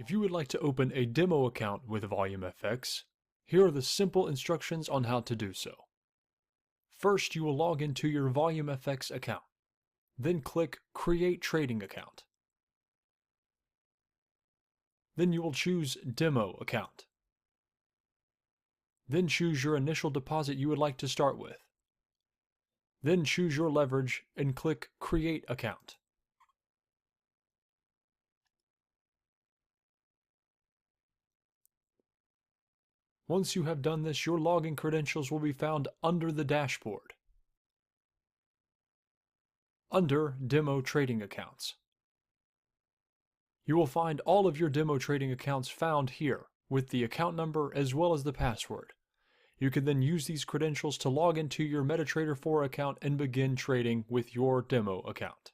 If you would like to open a demo account with VolumeFX, here are the simple instructions on how to do so. First, you will log into your VolumeFX account. Then click Create Trading Account. Then you will choose Demo Account. Then choose your initial deposit you would like to start with. Then choose your leverage and click Create Account. Once you have done this, your login credentials will be found under the dashboard, under Demo Trading Accounts. You will find all of your demo trading accounts found here, with the account number as well as the password. You can then use these credentials to log into your MetaTrader 4 account and begin trading with your demo account.